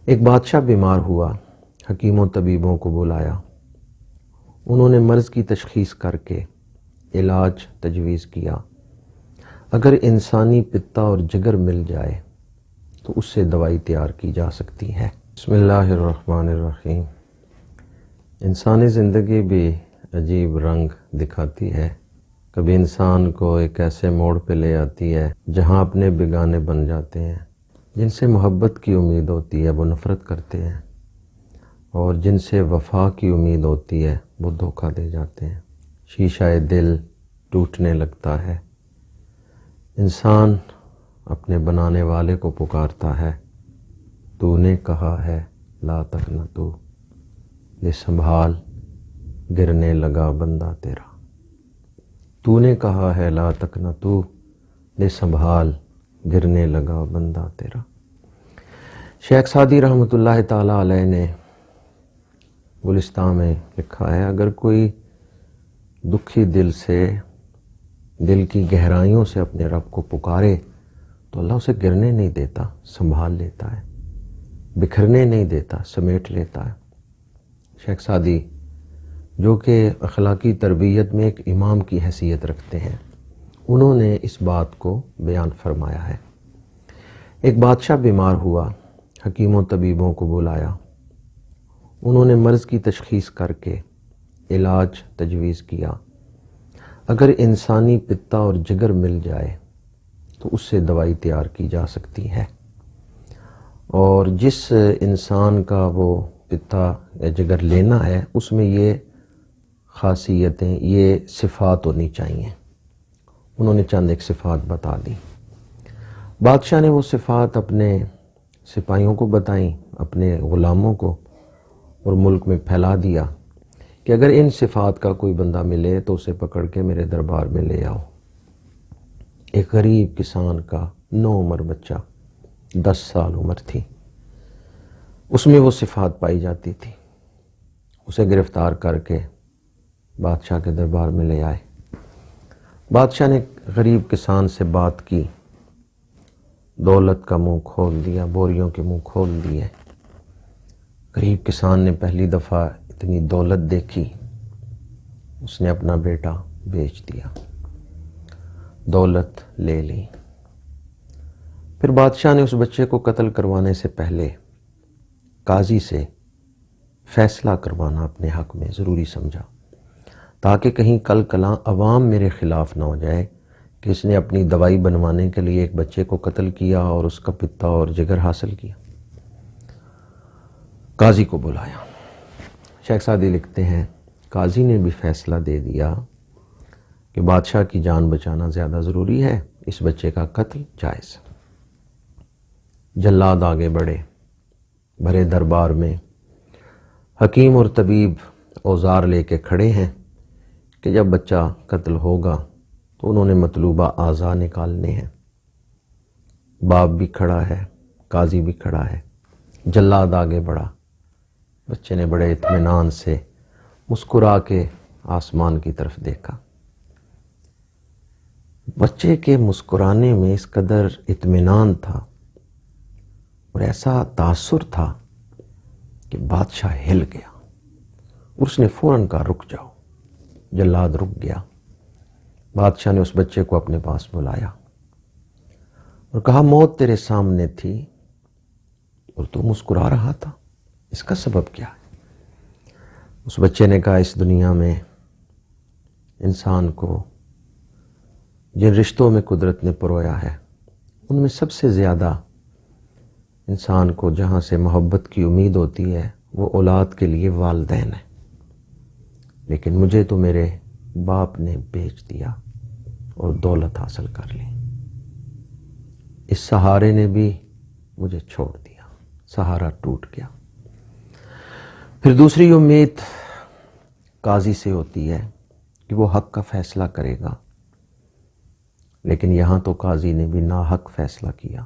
ایک بادشاہ بیمار ہوا، حکیم و طبیبوں کو بلایا۔ انہوں نے مرض کی تشخیص کر کے علاج تجویز کیا۔ اگر انسانی پتا اور جگر مل جائے تو اس سے دوائی تیار کی جا سکتی ہے۔ بسم اللہ الرحمن الرحیم۔ انسانی زندگی بھی عجیب رنگ دکھاتی ہے۔ کبھی انسان کو ایک ایسے موڑ پہ لے آتی ہے جہاں اپنے بیگانے بن جاتے ہیں۔ جن سے محبت کی امید ہوتی ہے وہ نفرت کرتے ہیں، اور جن سے وفا کی امید ہوتی ہے وہ دھوکہ دے جاتے ہیں۔ شیشہ دل ٹوٹنے لگتا ہے۔ انسان اپنے بنانے والے کو پکارتا ہے، تو نے کہا ہے لا تقنطوا تو لے سنبھال، گرنے لگا بندہ تیرا۔ تو نے کہا ہے لا تقنطوا لے سنبھال، گرنے لگا بندہ تیرا۔ شیخ سعدی رحمۃ اللہ تعالیٰ علیہ نے گلستان میں لکھا ہے، اگر کوئی دکھی دل سے، دل کی گہرائیوں سے اپنے رب کو پکارے تو اللہ اسے گرنے نہیں دیتا، سنبھال لیتا ہے، بکھرنے نہیں دیتا، سمیٹ لیتا ہے۔ شیخ سعدی جو کہ اخلاقی تربیت میں ایک امام کی حیثیت رکھتے ہیں، انہوں نے اس بات کو بیان فرمایا ہے۔ ایک بادشاہ بیمار ہوا، حکیم و طبیبوں کو بلایا۔ انہوں نے مرض کی تشخیص کر کے علاج تجویز کیا۔ اگر انسانی پتا اور جگر مل جائے تو اس سے دوائی تیار کی جا سکتی ہے، اور جس انسان کا وہ پتا یا جگر لینا ہے اس میں یہ خاصیتیں، یہ صفات ہونی چاہیے۔ انہوں نے چند ایک صفات بتا دی۔ بادشاہ نے وہ صفات اپنے سپاہیوں کو بتائیں، اپنے غلاموں کو، اور ملک میں پھیلا دیا کہ اگر ان صفات کا کوئی بندہ ملے تو اسے پکڑ کے میرے دربار میں لے آؤ۔ ایک غریب کسان کا نوعمر بچہ، 10 سال عمر تھی، اس میں وہ صفات پائی جاتی تھی۔ اسے گرفتار کر کے بادشاہ کے دربار میں لے آئے۔ بادشاہ نے غریب کسان سے بات کی، دولت کا منہ کھول دیا، بوریوں کے منہ کھول دیے۔ غریب کسان نے پہلی دفعہ اتنی دولت دیکھی، اس نے اپنا بیٹا بیچ دیا، دولت لے لی۔ پھر بادشاہ نے اس بچے کو قتل کروانے سے پہلے قاضی سے فیصلہ کروانا اپنے حق میں ضروری سمجھا، تاکہ کہیں کل کلاں عوام میرے خلاف نہ ہو جائے کہ اس نے اپنی دوائی بنوانے کے لیے ایک بچے کو قتل کیا اور اس کا پتا اور جگر حاصل کیا۔ قاضی کو بلایا۔ شیخ سعدی لکھتے ہیں، قاضی نے بھی فیصلہ دے دیا کہ بادشاہ کی جان بچانا زیادہ ضروری ہے، اس بچے کا قتل جائز۔ جلاد آگے بڑھے، بھرے دربار میں حکیم اور طبیب اوزار لے کے کھڑے ہیں کہ جب بچہ قتل ہوگا تو انہوں نے مطلوبہ اعضاء نکالنے ہیں۔ باپ بھی کھڑا ہے، قاضی بھی کھڑا ہے، جلاد آگے بڑھا۔ بچے نے بڑے اطمینان سے مسکرا کے آسمان کی طرف دیکھا۔ بچے کے مسکرانے میں اس قدر اطمینان تھا اور ایسا تاثر تھا کہ بادشاہ ہل گیا، اور اس نے فوراً کہا رک جاؤ۔ جلاد رک گیا۔ بادشاہ نے اس بچے کو اپنے پاس بلایا اور کہا موت تیرے سامنے تھی اور تو مسکرا رہا تھا، اس کا سبب کیا ہے؟ اس بچے نے کہا اس دنیا میں انسان کو جن رشتوں میں قدرت نے پرویا ہے، ان میں سب سے زیادہ انسان کو جہاں سے محبت کی امید ہوتی ہے وہ اولاد کے لیے والدین ہیں، لیکن مجھے تو میرے باپ نے بیچ دیا اور دولت حاصل کر لی۔ اس سہارے نے بھی مجھے چھوڑ دیا، سہارا ٹوٹ گیا۔ پھر دوسری امید قاضی سے ہوتی ہے کہ وہ حق کا فیصلہ کرے گا، لیکن یہاں تو قاضی نے بھی ناحق فیصلہ کیا۔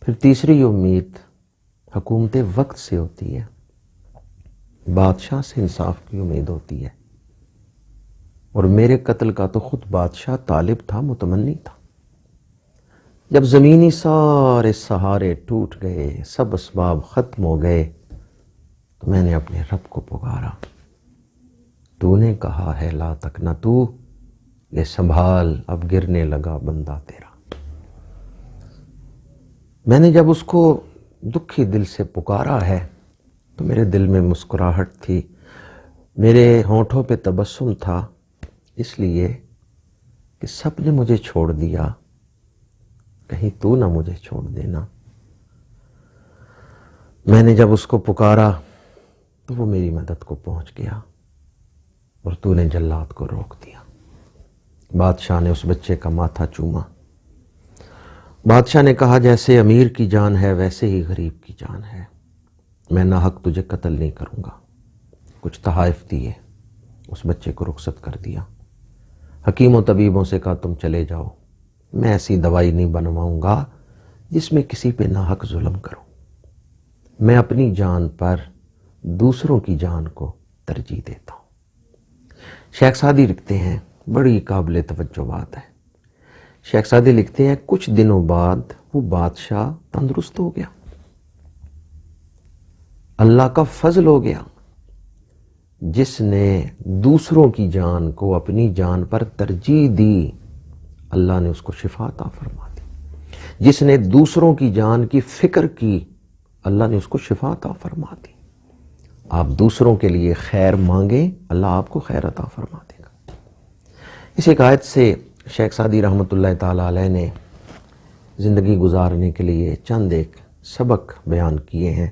پھر تیسری امید حکومت وقت سے ہوتی ہے، بادشاہ سے انصاف کی امید ہوتی ہے، اور میرے قتل کا تو خود بادشاہ طالب تھا، متمنی تھا۔ جب زمینی سارے سہارے ٹوٹ گئے، سب اسباب ختم ہو گئے، تو میں نے اپنے رب کو پکارا، تو نے کہا ہے لا تقنطو، یہ سنبھال، اب گرنے لگا بندہ تیرا۔ میں نے جب اس کو دکھی دل سے پکارا ہے تو میرے دل میں مسکراہٹ تھی، میرے ہونٹوں پہ تبسم تھا، اس لیے کہ سب نے مجھے چھوڑ دیا، کہیں تو نہ مجھے چھوڑ دینا۔ میں نے جب اس کو پکارا تو وہ میری مدد کو پہنچ گیا اور تو نے جلاد کو روک دیا۔ بادشاہ نے اس بچے کا ماتھا چوما۔ بادشاہ نے کہا جیسے امیر کی جان ہے ویسے ہی غریب کی جان ہے، میں ناحق تجھے قتل نہیں کروں گا۔ کچھ تحائف دیے، اس بچے کو رخصت کر دیا۔ حکیم و طبیبوں سے کہا تم چلے جاؤ، میں ایسی دوائی نہیں بنواؤں گا جس میں کسی پہ ناحق ظلم کروں، میں اپنی جان پر دوسروں کی جان کو ترجیح دیتا ہوں۔ شیخ سعدی لکھتے ہیں، بڑی قابل توجہ بات ہے، شیخ سعدی لکھتے ہیں کچھ دنوں بعد وہ بادشاہ تندرست ہو گیا، اللہ کا فضل ہو گیا، جس نے دوسروں کی جان کو اپنی جان پر ترجیح دی اللہ نے اس کو شفا عطا فرما دی، جس نے دوسروں کی جان کی فکر کی اللہ نے اس کو شفا عطا فرما دی۔ آپ دوسروں کے لیے خیر مانگیں، اللہ آپ کو خیر عطا فرما دے گا۔ اس ایک آیت سے شیخ سعدی رحمۃ اللہ تعالی علیہ نے زندگی گزارنے کے لیے چند ایک سبق بیان کیے ہیں۔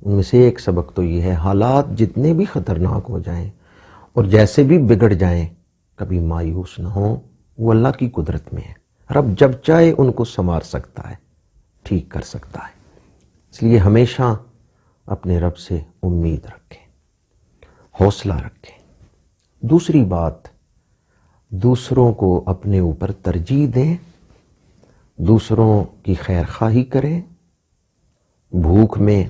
ان میں سے ایک سبق تو یہ ہے، حالات جتنے بھی خطرناک ہو جائیں اور جیسے بھی بگڑ جائیں کبھی مایوس نہ ہوں، وہ اللہ کی قدرت میں ہے، رب جب چاہے ان کو سنوار سکتا ہے، ٹھیک کر سکتا ہے۔ اس لیے ہمیشہ اپنے رب سے امید رکھیں، حوصلہ رکھیں۔ دوسری بات، دوسروں کو اپنے اوپر ترجیح دیں، دوسروں کی خیر خواہی کریں، بھوک میں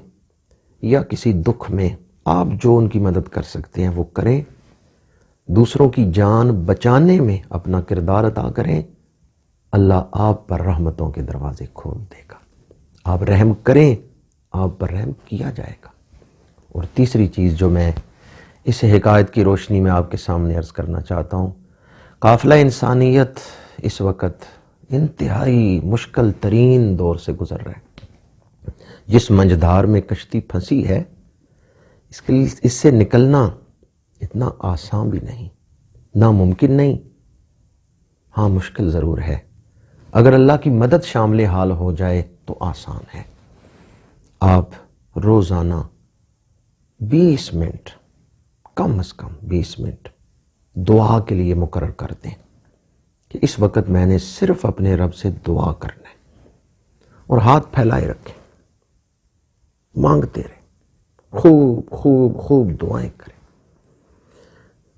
یا کسی دکھ میں آپ جو ان کی مدد کر سکتے ہیں وہ کریں، دوسروں کی جان بچانے میں اپنا کردار ادا کریں، اللہ آپ پر رحمتوں کے دروازے کھول دے گا، آپ رحم کریں، آپ پر رحم کیا جائے گا۔ اور تیسری چیز جو میں اس حکایت کی روشنی میں آپ کے سامنے عرض کرنا چاہتا ہوں، قافلہ انسانیت اس وقت انتہائی مشکل ترین دور سے گزر رہا ہے۔ جس منجدھار میں کشتی پھنسی ہے اس سے نکلنا اتنا آسان بھی نہیں، ناممکن نہیں، ہاں مشکل ضرور ہے۔ اگر اللہ کی مدد شامل حال ہو جائے تو آسان ہے۔ آپ روزانہ 20 منٹ، کم از کم 20 منٹ دعا کے لیے مقرر کر دیں کہ اس وقت میں نے صرف اپنے رب سے دعا کرنا ہے، اور ہاتھ پھیلائے رکھیں، مانگتے رہیں، خوب خوب خوب دعائیں کریں۔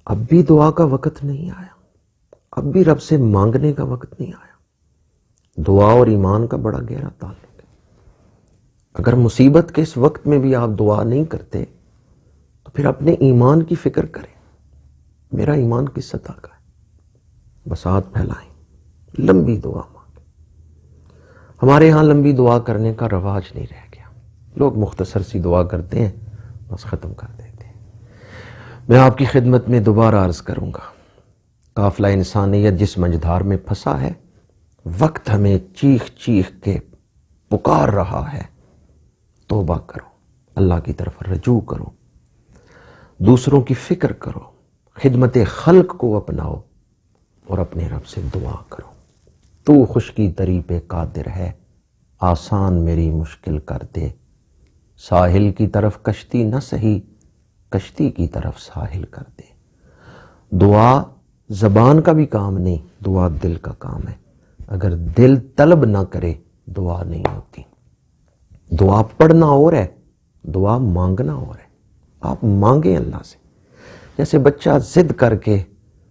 اب بھی دعا کا وقت نہیں آیا، اب بھی رب سے مانگنے کا وقت نہیں آیا۔ دعا اور ایمان کا بڑا گہرا تعلق ہے۔ اگر مصیبت کے اس وقت میں بھی آپ دعا نہیں کرتے تو پھر اپنے ایمان کی فکر کریں، میرا ایمان کس سطح کا ہے؟ بس ہاتھ پھیلائیں، لمبی دعا مانگیں۔ ہمارے ہاں لمبی دعا کرنے کا رواج نہیں رہ گیا، لوگ مختصر سی دعا کرتے ہیں بس ختم کر دیتے ہیں۔ میں آپ کی خدمت میں دوبارہ عرض کروں گا، قافلہ انسانیت جس منجدھار میں پھنسا ہے، وقت ہمیں چیخ چیخ کے پکار رہا ہے، توبہ کرو، اللہ کی طرف رجوع کرو، دوسروں کی فکر کرو، خدمت خلق کو اپناؤ اور اپنے رب سے دعا کرو۔ تو خشکی دری پہ قادر ہے، آسان میری مشکل کر دے، ساحل کی طرف کشتی نہ سہی، کشتی کی طرف ساحل کر دے۔ دعا زبان کا بھی کام نہیں، دعا دل کا کام ہے۔ اگر دل طلب نہ کرے دعا نہیں ہوتی۔ دعا پڑھنا اور ہے، دعا مانگنا اور ہے۔ آپ مانگیں اللہ سے، جیسے بچہ ضد کر کے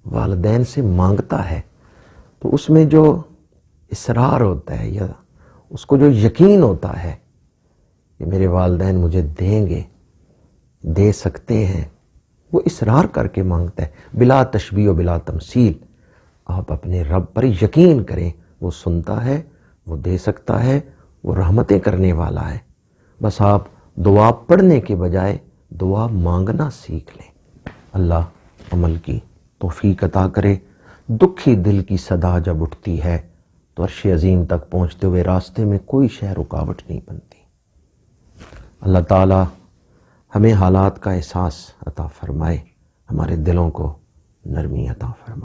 والدین سے مانگتا ہے تو اس میں جو اصرار ہوتا ہے یا اس کو جو یقین ہوتا ہے کہ میرے والدین مجھے دیں گے، دے سکتے ہیں، وہ اصرار کر کے مانگتا ہے بلا تشبیہ و بلا تمثیل۔ آپ اپنے رب پر یقین کریں، وہ سنتا ہے، وہ دے سکتا ہے، وہ رحمتیں کرنے والا ہے. بس آپ دعا پڑھنے کے بجائے دعا مانگنا سیکھ لیں. اللہ عمل کی توفیق عطا کرے. دکھی دل کی صدا جب اٹھتی ہے تو عرش عظیم تک پہنچتے ہوئے راستے میں کوئی شے رکاوٹ نہیں بنتی. اللہ تعالی ہمیں حالات کا احساس عطا فرمائے، ہمارے دلوں کو نرمی عطا فرمائے.